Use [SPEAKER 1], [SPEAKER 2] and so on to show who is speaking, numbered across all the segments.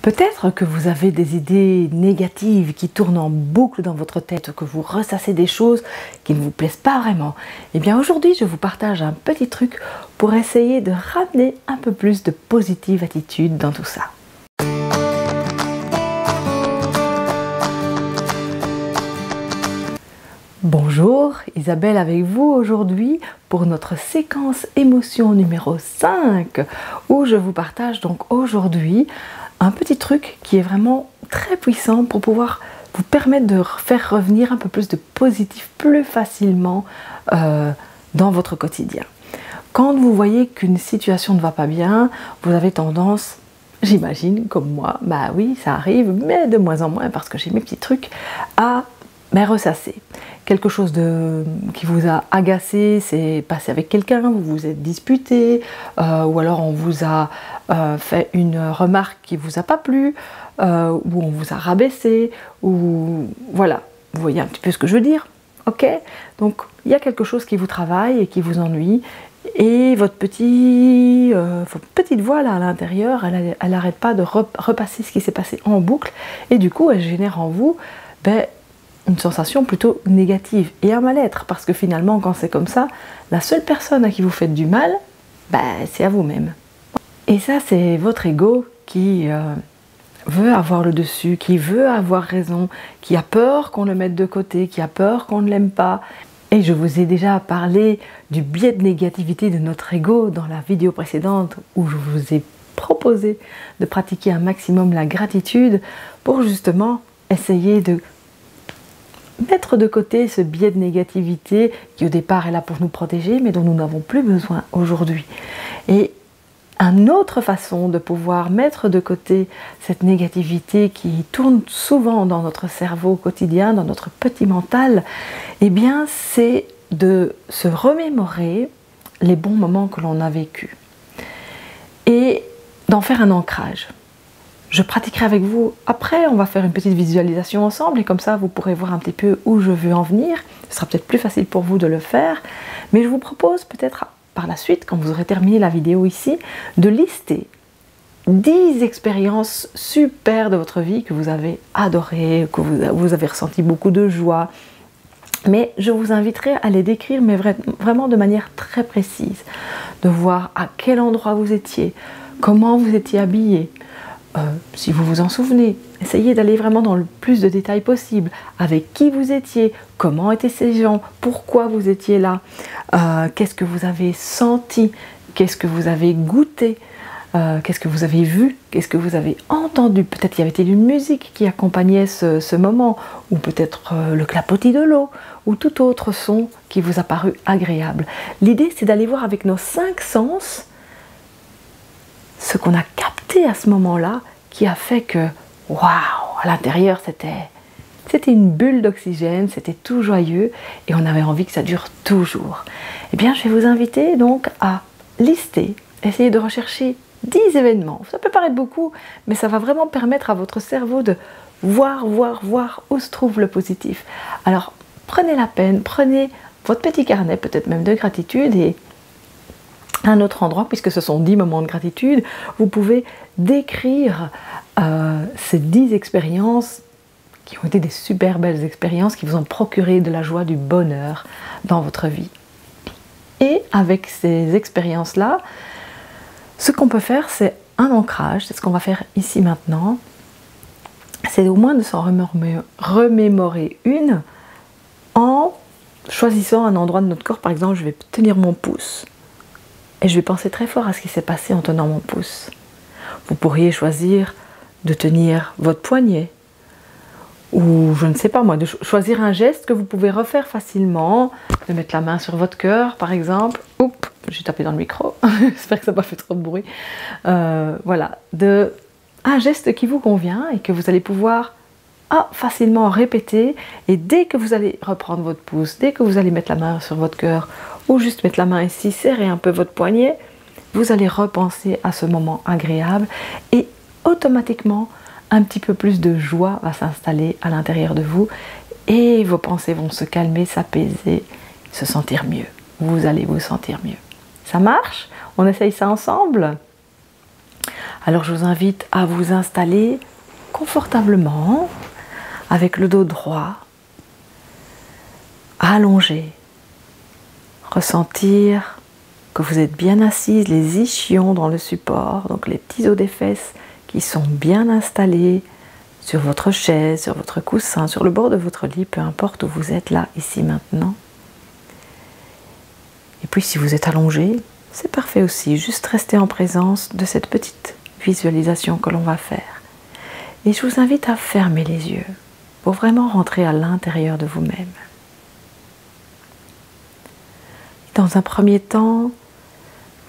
[SPEAKER 1] Peut-être que vous avez des idées négatives qui tournent en boucle dans votre tête, que vous ressassez des choses qui ne vous plaisent pas vraiment. Eh bien aujourd'hui, je vous partage un petit truc pour essayer de ramener un peu plus de positive attitude dans tout ça. Bonjour, Isabelle avec vous aujourd'hui pour notre séquence émotion numéro 5 où je vous partage donc aujourd'hui un petit truc qui est vraiment très puissant pour pouvoir vous permettre de faire revenir un peu plus de positif plus facilement dans votre quotidien. Quand vous voyez qu'une situation ne va pas bien, vous avez tendance, j'imagine comme moi, bah oui ça arrive, mais de moins en moins parce que j'ai mes petits trucs, à ressasser. Quelque chose qui vous a agacé, c'est passé avec quelqu'un, vous vous êtes disputé, ou alors on vous a fait une remarque qui vous a pas plu, ou on vous a rabaissé, ou voilà, vous voyez un petit peu ce que je veux dire, ok? Donc il y a quelque chose qui vous travaille et qui vous ennuie, et votre petite voix là à l'intérieur, elle n'arrête pas de repasser ce qui s'est passé en boucle, et du coup elle génère en vous une sensation plutôt négative et un mal-être, parce que finalement quand c'est comme ça, la seule personne à qui vous faites du mal, c'est à vous-même. Et ça c'est votre ego qui veut avoir le dessus, qui veut avoir raison, qui a peur qu'on le mette de côté, qui a peur qu'on ne l'aime pas. Et je vous ai déjà parlé du biais de négativité de notre ego dans la vidéo précédente où je vous ai proposé de pratiquer un maximum la gratitude pour justement essayer de mettre de côté ce biais de négativité qui au départ est là pour nous protéger mais dont nous n'avons plus besoin aujourd'hui. Et une autre façon de pouvoir mettre de côté cette négativité qui tourne souvent dans notre cerveau quotidien, dans notre petit mental, eh bien c'est de se remémorer les bons moments que l'on a vécus et d'en faire un ancrage. Je pratiquerai avec vous après, on va faire une petite visualisation ensemble et comme ça vous pourrez voir un petit peu où je veux en venir. Ce sera peut-être plus facile pour vous de le faire, mais je vous propose peut-être par la suite, quand vous aurez terminé la vidéo ici, de lister 10 expériences super de votre vie que vous avez adorées, que vous avez ressenti beaucoup de joie. Mais je vous inviterai à les décrire, mais vraiment de manière très précise, de voir à quel endroit vous étiez, comment vous étiez habillé. Si vous vous en souvenez, essayez d'aller vraiment dans le plus de détails possible. Avec qui vous étiez, comment étaient ces gens, pourquoi vous étiez là, qu'est-ce que vous avez senti, qu'est-ce que vous avez goûté, qu'est-ce que vous avez vu, qu'est-ce que vous avez entendu. Peut-être y avait-il une musique qui accompagnait ce moment, ou peut-être le clapotis de l'eau, ou tout autre son qui vous a paru agréable. L'idée, c'est d'aller voir avec nos 5 sens ce qu'on a capté à ce moment-là qui a fait que, waouh, à l'intérieur c'était une bulle d'oxygène, c'était tout joyeux et on avait envie que ça dure toujours. Eh bien, je vais vous inviter donc à lister, essayer de rechercher 10 événements. Ça peut paraître beaucoup, mais ça va vraiment permettre à votre cerveau de voir où se trouve le positif. Alors, prenez la peine, prenez votre petit carnet, peut-être même de gratitude et un autre endroit, puisque ce sont 10 moments de gratitude, vous pouvez décrire ces 10 expériences qui ont été des super belles expériences, qui vous ont procuré de la joie, du bonheur dans votre vie. Et avec ces expériences-là, ce qu'on peut faire, c'est un ancrage, c'est ce qu'on va faire ici maintenant, c'est au moins de s'en remémorer une en choisissant un endroit de notre corps. Par exemple, je vais tenir mon pouce. Et je vais penser très fort à ce qui s'est passé en tenant mon pouce. Vous pourriez choisir de tenir votre poignet, ou je ne sais pas moi, de choisir un geste que vous pouvez refaire facilement, de mettre la main sur votre cœur par exemple. Oups, j'ai tapé dans le micro, j'espère que ça n'a pas fait trop de bruit. Voilà, un geste qui vous convient et que vous allez pouvoir facilement répéter, et dès que vous allez reprendre votre pouce, dès que vous allez mettre la main sur votre cœur, ou juste mettre la main ici, serrer un peu votre poignet, vous allez repenser à ce moment agréable et automatiquement un petit peu plus de joie va s'installer à l'intérieur de vous et vos pensées vont se calmer, s'apaiser, se sentir mieux. Vous allez vous sentir mieux. Ça marche? On essaye ça ensemble? Alors je vous invite à vous installer confortablement, avec le dos droit, allongé. Ressentir que vous êtes bien assise, les ischions dans le support, donc les petits os des fesses qui sont bien installés sur votre chaise, sur votre coussin, sur le bord de votre lit, peu importe où vous êtes là, ici, maintenant. Et puis si vous êtes allongé, c'est parfait aussi, juste rester en présence de cette petite visualisation que l'on va faire. Et je vous invite à fermer les yeux pour vraiment rentrer à l'intérieur de vous-même. Dans un premier temps,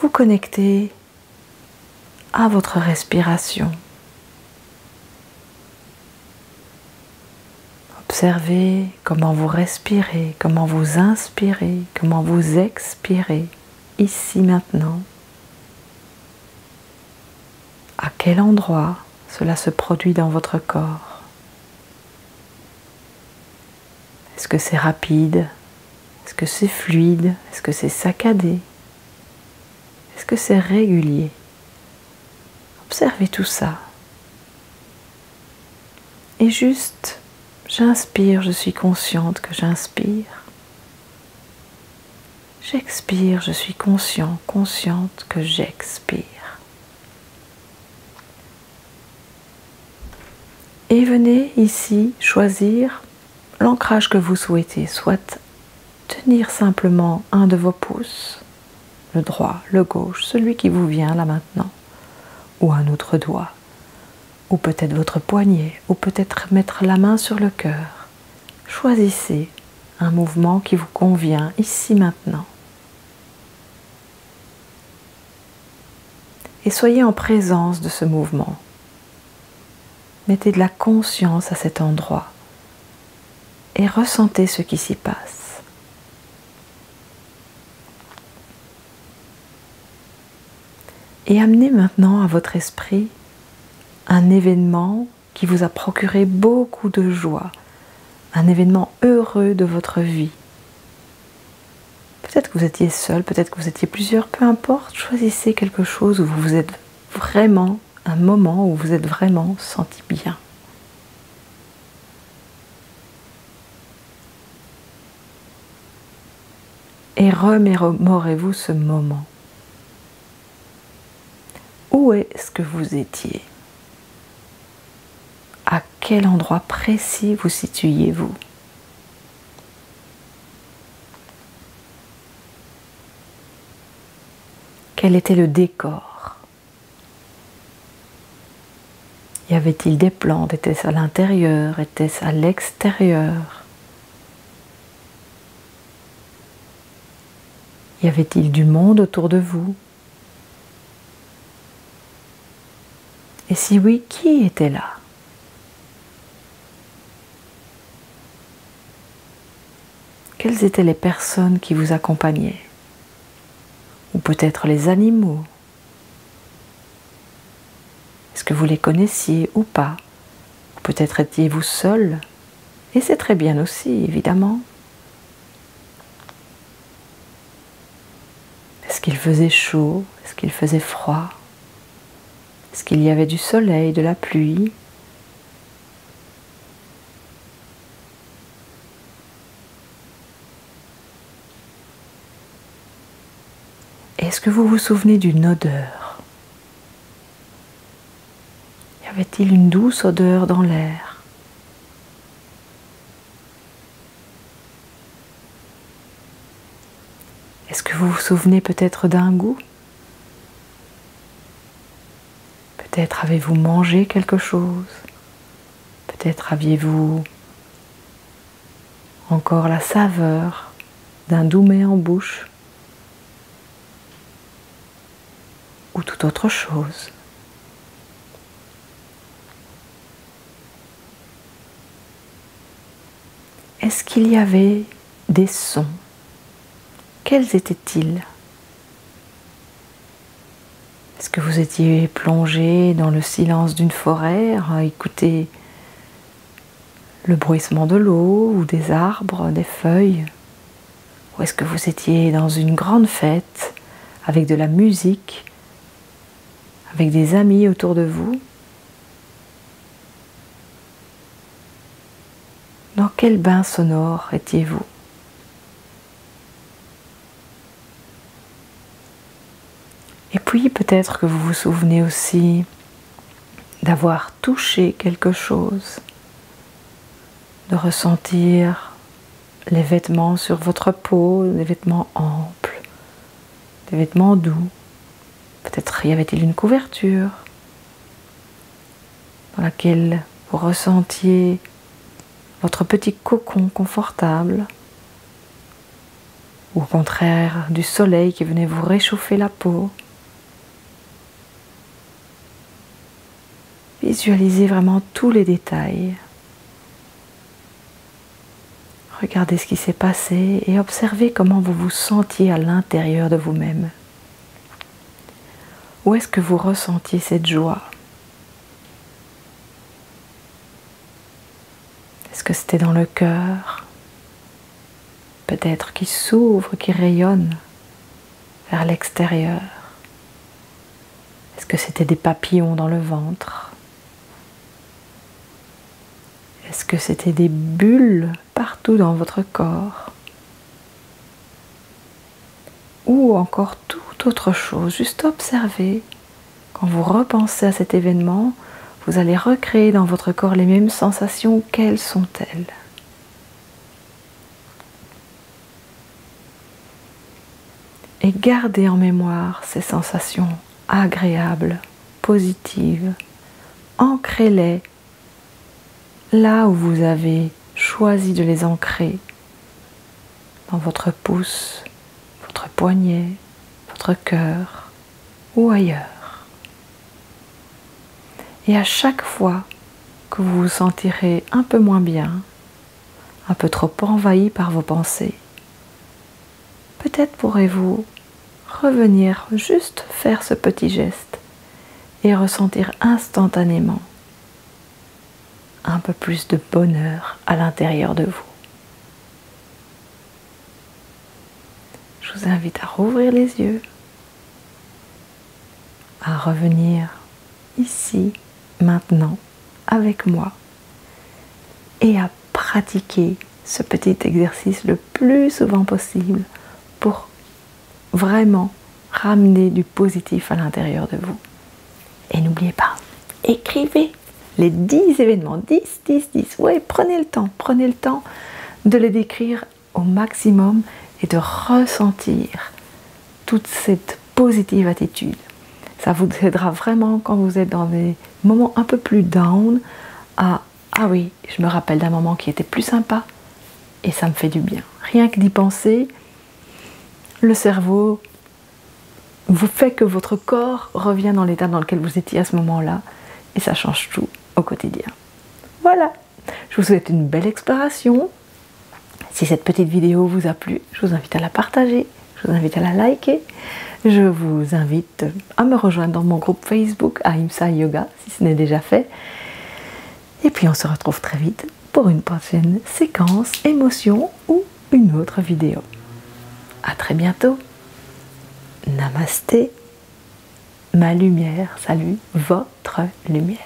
[SPEAKER 1] vous connectez à votre respiration. Observez comment vous respirez, comment vous inspirez, comment vous expirez, ici maintenant. À quel endroit cela se produit dans votre corps? Est-ce que c'est rapide? Est-ce que c'est fluide? Est-ce que c'est saccadé? Est-ce que c'est régulier? Observez tout ça. Et juste, j'inspire, je suis consciente que j'inspire. J'expire, je suis conscient, consciente que j'expire. Et venez ici choisir l'ancrage que vous souhaitez, soit tenir simplement un de vos pouces, le droit, le gauche, celui qui vous vient là maintenant, ou un autre doigt, ou peut-être votre poignet, ou peut-être mettre la main sur le cœur. Choisissez un mouvement qui vous convient ici maintenant. Et soyez en présence de ce mouvement. Mettez de la conscience à cet endroit et ressentez ce qui s'y passe. Et amenez maintenant à votre esprit un événement qui vous a procuré beaucoup de joie, un événement heureux de votre vie. Peut-être que vous étiez seul, peut-être que vous étiez plusieurs, peu importe, choisissez quelque chose où vous êtes vraiment, un moment où vous êtes vraiment senti bien. Et remémorez-vous ce moment. Où est-ce que vous étiez? À quel endroit précis vous situiez-vous? Quel était le décor? Y avait-il des plantes? Était-ce à l'intérieur? Était-ce à l'extérieur? Y avait-il du monde autour de vous? Et si oui, qui était là? Quelles étaient les personnes qui vous accompagnaient? Ou peut-être les animaux? Est-ce que vous les connaissiez ou pas? Ou peut-être étiez-vous seul? Et c'est très bien aussi, évidemment. Est-ce qu'il faisait chaud? Est-ce qu'il faisait froid? Est-ce qu'il y avait du soleil, de la pluie? Est-ce que vous vous souvenez d'une odeur? Y avait-il une douce odeur dans l'air? Est-ce que vous vous souvenez peut-être d'un goût? Peut-être avez-vous mangé quelque chose? Peut-être aviez-vous encore la saveur d'un doux mets en bouche? Ou toute autre chose? Est-ce qu'il y avait des sons? Quels étaient-ils? Est-ce que vous étiez plongé dans le silence d'une forêt à écouter le bruissement de l'eau ou des arbres, des feuilles? Ou est-ce que vous étiez dans une grande fête avec de la musique avec des amis autour de vous. Dans quel bain sonore étiez-vous? Et puis peut-être que vous vous souvenez aussi d'avoir touché quelque chose, de ressentir les vêtements sur votre peau, des vêtements amples, des vêtements doux. Peut-être y avait-il une couverture dans laquelle vous ressentiez votre petit cocon confortable, ou au contraire du soleil qui venait vous réchauffer la peau. Visualisez vraiment tous les détails. Regardez ce qui s'est passé et observez comment vous vous sentiez à l'intérieur de vous-même. Où est-ce que vous ressentiez cette joie? Est-ce que c'était dans le cœur? Peut-être qui s'ouvre, qui rayonne vers l'extérieur. Est-ce que c'était des papillons dans le ventre? Est-ce que c'était des bulles partout dans votre corps? Ou encore toute autre chose, juste observez. Quand vous repensez à cet événement, vous allez recréer dans votre corps les mêmes sensations. Quelles sont-elles? Et gardez en mémoire ces sensations agréables, positives. Ancrez-les là où vous avez choisi de les ancrer, dans votre pouce, votre poignet, votre cœur ou ailleurs. Et à chaque fois que vous vous sentirez un peu moins bien, un peu trop envahi par vos pensées, peut-être pourrez-vous revenir juste faire ce petit geste et ressentir instantanément un peu plus de bonheur à l'intérieur de vous. Je vous invite à rouvrir les yeux, à revenir ici, maintenant, avec moi, et à pratiquer ce petit exercice le plus souvent possible pour vraiment ramener du positif à l'intérieur de vous. Et n'oubliez pas, écrivez les 10 événements, 10. Ouais, prenez le temps de les décrire au maximum et de ressentir toute cette positive attitude. Ça vous aidera vraiment quand vous êtes dans des moments un peu plus down à « Ah oui, je me rappelle d'un moment qui était plus sympa et ça me fait du bien ». Rien que d'y penser, le cerveau vous fait que votre corps revient dans l'état dans lequel vous étiez à ce moment-là et ça change tout au quotidien. Voilà, je vous souhaite une belle exploration. Si cette petite vidéo vous a plu, je vous invite à la partager, je vous invite à la liker. Je vous invite à me rejoindre dans mon groupe Facebook Ahimsa Yoga, si ce n'est déjà fait. Et puis on se retrouve très vite pour une prochaine séquence, émotion ou une autre vidéo. À très bientôt. Namasté. Ma lumière, salut, votre lumière.